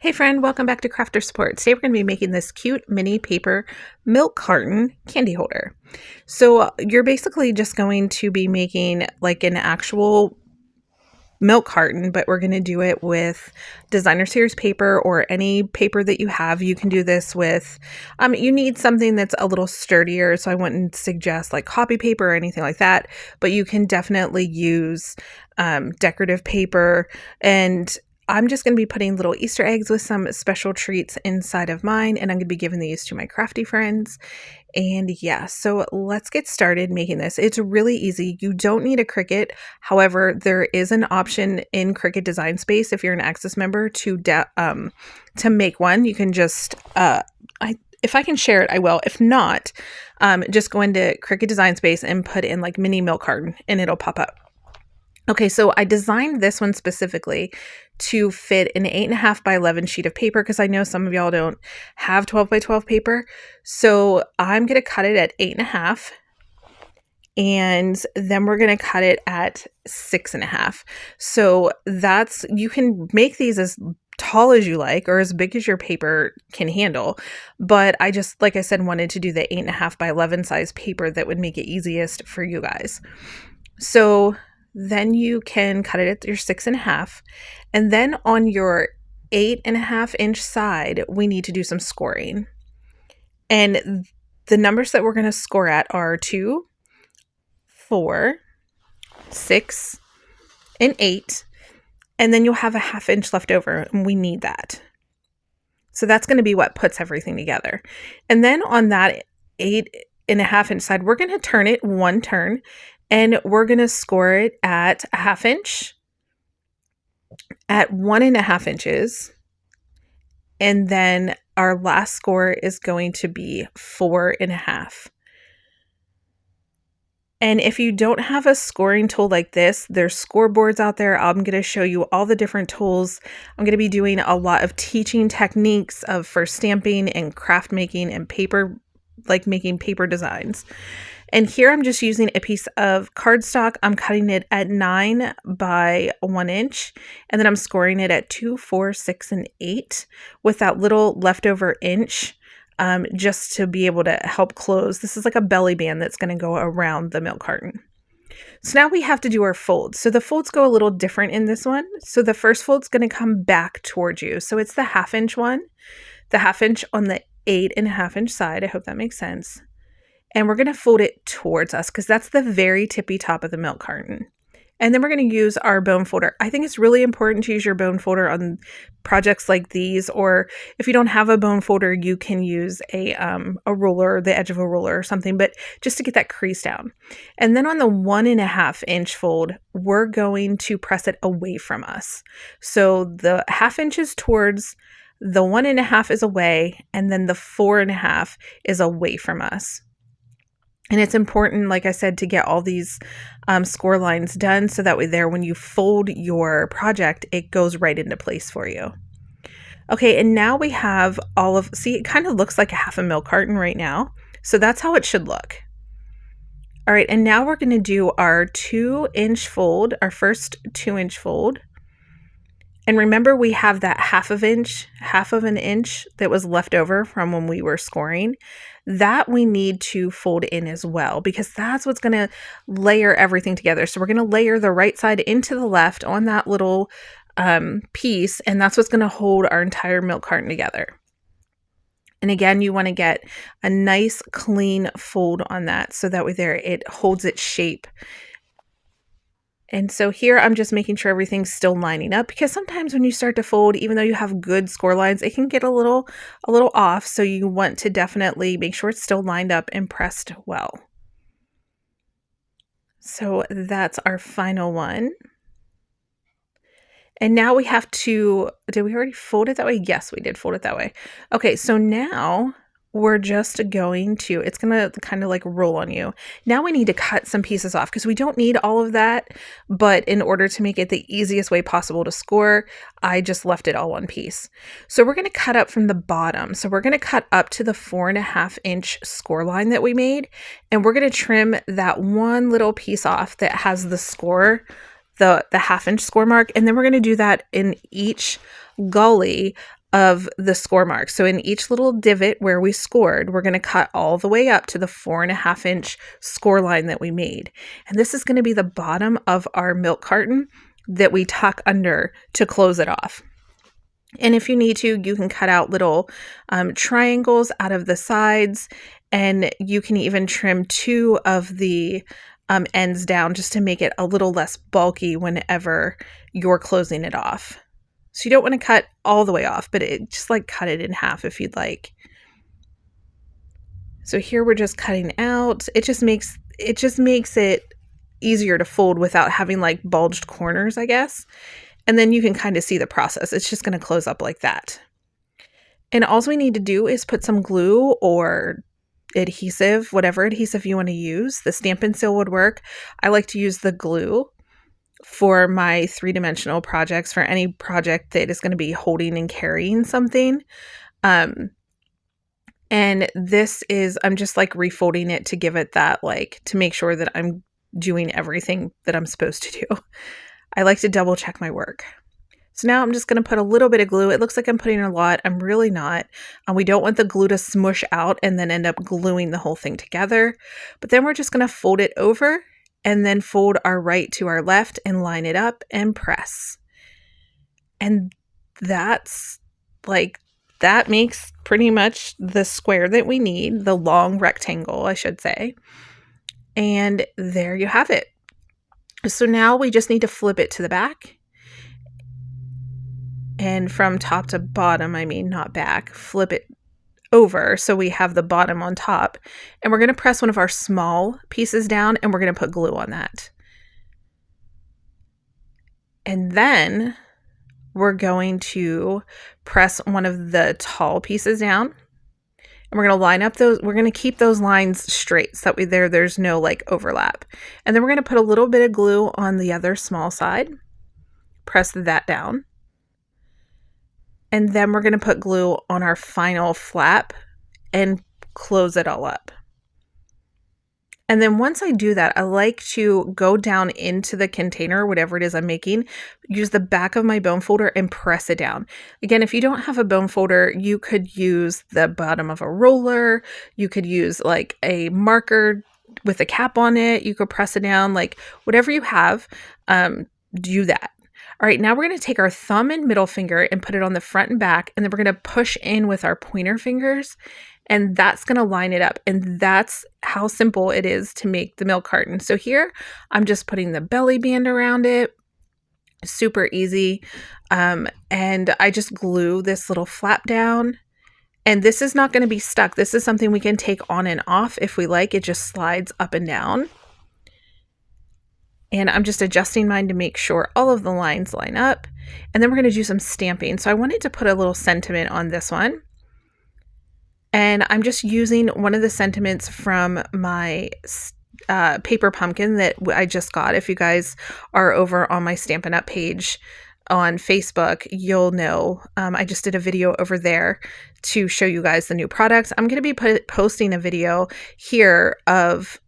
Hey friend, welcome back to Crafter Support. Today we're going to be making this cute mini paper milk carton candy holder. So you're basically just going to be making like an actual milk carton, but we're going to do it with designer series paper or any paper that you have. You can do this with, you need something that's a little sturdier. So I wouldn't suggest like copy paper or anything like that, but you can definitely use decorative paper. And I'm just going to be putting little Easter eggs with some special treats inside of mine, and I'm going to be giving these to my crafty friends. And yeah, so let's get started making this. It's really easy. You don't need a Cricut. However, there is an option in Cricut Design Space if you're an Access member to make one. You can just if I can share it, I will. If not, just go into Cricut Design Space and put in like mini milk carton, and it'll pop up. Okay, so I designed this one specifically to fit an 8.5 by 11 sheet of paper because I know some of y'all don't have 12 by 12 paper. So I'm going to cut it at 8.5, and then we're going to cut it at 6.5. So you can make these as tall as you like or as big as your paper can handle. But I just, like I said, wanted to do the 8.5 by 11 size paper that would make it easiest for you guys. So then you can cut it at your 6.5. And then on your 8.5-inch side, we need to do some scoring. And the numbers that we're going to score at are 2, 4, 6, and 8. And then you'll have a 1/2 inch left over, and we need that. So that's going to be what puts everything together. And then on that 8.5-inch side, we're going to turn it one turn. And we're going to score it at a 1/2 inch, at 1.5 inches. And then our last score is going to be 4.5. And if you don't have a scoring tool like this, there's scoreboards out there. I'm going to show you all the different tools. I'm going to be doing a lot of teaching techniques for stamping and craft making and paper, like making paper designs. And here I'm just using a piece of cardstock. I'm cutting it at 9 by 1 inch, and then I'm scoring it at 2, 4, 6, and 8 with that little leftover inch just to be able to help close. This is like a belly band that's going to go around the milk carton. So now we have to do our folds. So the folds go a little different in this one. So the first fold's going to come back towards you. So it's the 1/2 inch one, the 1/2 inch on the 8.5-inch side. I hope that makes sense. And we're going to fold it towards us because that's the very tippy top of the milk carton. And then we're going to use our bone folder. I think it's really important to use your bone folder on projects like these, or if you don't have a bone folder, you can use a ruler, the edge of a ruler or something, but just to get that crease down. And then on the 1.5-inch fold, we're going to press it away from us. So the 1/2 inch is towards, the 1.5 is away, and then the 4.5 is away from us. And it's important, like I said, to get all these score lines done so that way when you fold your project, it goes right into place for you. Okay, and now we have see, it kind of looks like a 1/2 milk carton right now. So that's how it should look. All right, and now we're going to do our 2-inch fold, our first 2-inch fold. And remember, we have that 1/2 of an inch that was left over from when we were scoring. That we need to fold in as well, because that's what's going to layer everything together. So we're going to layer the right side into the left on that little piece, and that's what's going to hold our entire milk carton together. And again, you want to get a nice clean fold on that so that way it holds its shape. And so here I'm just making sure everything's still lining up, because sometimes when you start to fold, even though you have good score lines, it can get a little off. So you want to definitely make sure it's still lined up and pressed well. So that's our final one. And now we have to, did we already fold it that way? Yes, we did fold it that way. Okay, so now we're just going to, it's going to kind of like roll on you. Now we need to cut some pieces off because we don't need all of that. But in order to make it the easiest way possible to score, I just left it all one piece. So we're going to cut up from the bottom. So we're going to cut up to the 4.5-inch score line that we made. And we're going to trim that one little piece off that has the score, the 1/2 inch score mark. And then we're going to do that in each gully of the score marks. So in each little divot where we scored, we're going to cut all the way up to the 4.5-inch score line that we made. And this is going to be the bottom of our milk carton that we tuck under to close it off. And if you need to, you can cut out little triangles out of the sides, and you can even trim 2 of the ends down just to make it a little less bulky whenever you're closing it off. So you don't want to cut all the way off, but just like cut it in half if you'd like. So here we're just cutting out. It just makes it easier to fold without having like bulged corners, I guess. And then you can kind of see the process. It's just going to close up like that. And all we need to do is put some glue or adhesive, whatever adhesive you want to use. The Stampin' Seal would work. I like to use the glue for my 3-dimensional projects, for any project that is going to be holding and carrying something. And this is, I'm just like refolding it to give it that, like, to make sure that I'm doing everything that I'm supposed to do. I like to double check my work. So now I'm just going to put a little bit of glue. It looks like I'm putting a lot. I'm really not. We don't want the glue to smush out and then end up gluing the whole thing together. But then we're just going to fold it over and then fold our right to our left and line it up and press. And that's like, that makes pretty much the square that we need, the long rectangle, I should say. And there you have it. So now we just need to flip it to the back. And from top to bottom, I mean, not back, flip it over so we have the bottom on top. And we're going to press one of our small pieces down and we're going to put glue on that. And then we're going to press one of the tall pieces down. And we're going to line up those, we're going to keep those lines straight so that there's no like overlap. And then we're going to put a little bit of glue on the other small side. Press that down. And then we're going to put glue on our final flap and close it all up. And then once I do that, I like to go down into the container, whatever it is I'm making, use the back of my bone folder and press it down. Again, if you don't have a bone folder, you could use the bottom of a roller. You could use like a marker with a cap on it. You could press it down, like whatever you have, do that. All right, now we're going to take our thumb and middle finger and put it on the front and back, and then we're going to push in with our pointer fingers, and that's going to line it up. And that's how simple it is to make the milk carton. So here, I'm just putting the belly band around it. Super easy. And I just glue this little flap down. And this is not going to be stuck. This is something we can take on and off if we like. It just slides up and down. And I'm just adjusting mine to make sure all of the lines line up. And then we're going to do some stamping. So I wanted to put a little sentiment on this one. And I'm just using one of the sentiments from my paper pumpkin that I just got. If you guys are over on my Stampin' Up page on Facebook, you'll know I just did a video over there to show you guys the new products. I'm going to be posting a video here of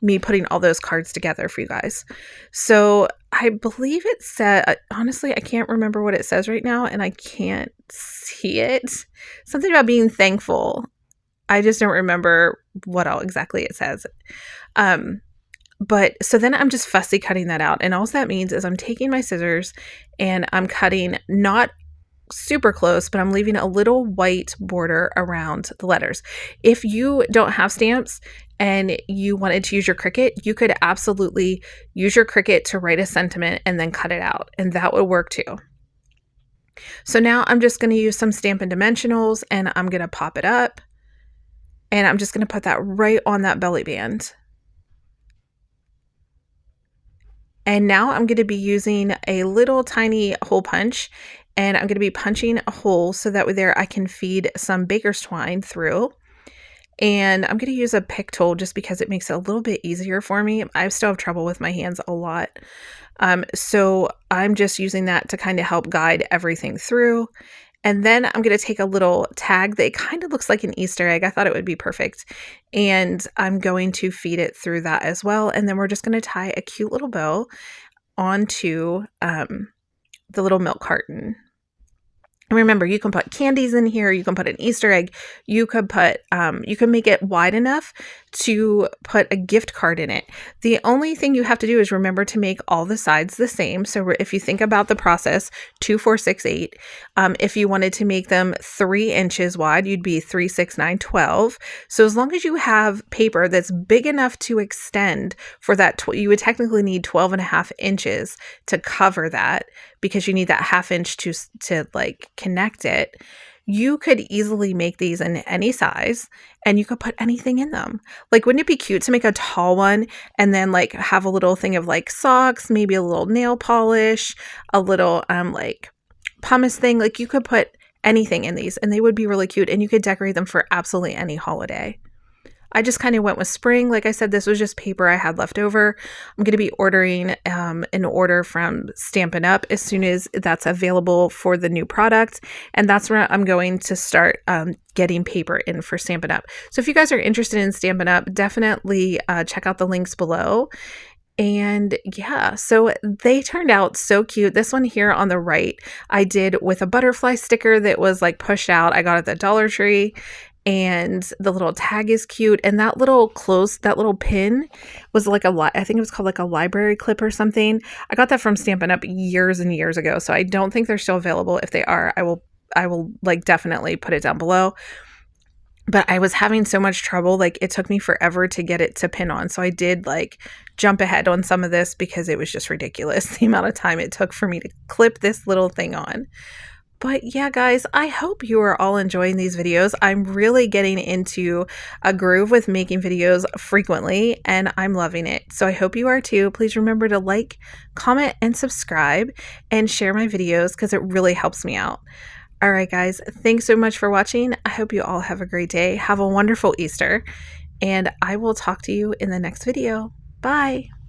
me putting all those cards together for you guys. So I believe it said, honestly, I can't remember what it says right now and I can't see it. Something about being thankful. I just don't remember what all exactly it says. But so then I'm just fussy cutting that out. And all that means is I'm taking my scissors and I'm cutting not super close, but I'm leaving a little white border around the letters. If you don't have stamps and you wanted to use your Cricut, you could absolutely use your Cricut to write a sentiment and then cut it out. And that would work too. So now I'm just going to use some Stampin' Dimensionals and I'm going to pop it up. And I'm just going to put that right on that belly band. And now I'm going to be using a little tiny hole punch and I'm going to be punching a hole so that way there I can feed some baker's twine through. And I'm going to use a pick tool just because it makes it a little bit easier for me. I still have trouble with my hands a lot. So I'm just using that to kind of help guide everything through. And then I'm going to take a little tag that kind of looks like an Easter egg. I thought it would be perfect. And I'm going to feed it through that as well. And then we're just going to tie a cute little bow onto the little milk carton. And remember, you can put candies in here. You can put an Easter egg. You could put, you can make it wide enough to put a gift card in it. The only thing you have to do is remember to make all the sides the same. So if you think about the process, 2, 4, 6, 8. If you wanted to make them 3 inches wide, you'd be 3, 6, 9, 12. So as long as you have paper that's big enough to extend for that, you would technically need 12.5 inches to cover that, because you need that 1/2 inch to like connect it. You could easily make these in any size, and you could put anything in them. Like, wouldn't it be cute to make a tall one and then like have a little thing of like socks, maybe a little nail polish, a little like pumice thing? Like, you could put anything in these and they would be really cute, and you could decorate them for absolutely any holiday. I just kind of went with spring. Like I said, this was just paper I had left over. I'm going to be ordering an order from Stampin' Up! As soon as that's available for the new product. And that's where I'm going to start getting paper in for Stampin' Up! So if you guys are interested in Stampin' Up!, definitely check out the links below. And yeah, so they turned out so cute. This one here on the right, I did with a butterfly sticker that was like pushed out. I got it at the Dollar Tree. And the little tag is cute. And that little pin was like I think it was called like a library clip or something. I got that from Stampin' Up! Years and years ago. So I don't think they're still available. If they are, I will like definitely put it down below. But I was having so much trouble. Like, it took me forever to get it to pin on. So I did like jump ahead on some of this because it was just ridiculous the amount of time it took for me to clip this little thing on. But yeah, guys, I hope you are all enjoying these videos. I'm really getting into a groove with making videos frequently, and I'm loving it. So I hope you are too. Please remember to like, comment, and subscribe, and share my videos because it really helps me out. All right, guys, thanks so much for watching. I hope you all have a great day. Have a wonderful Easter, and I will talk to you in the next video. Bye.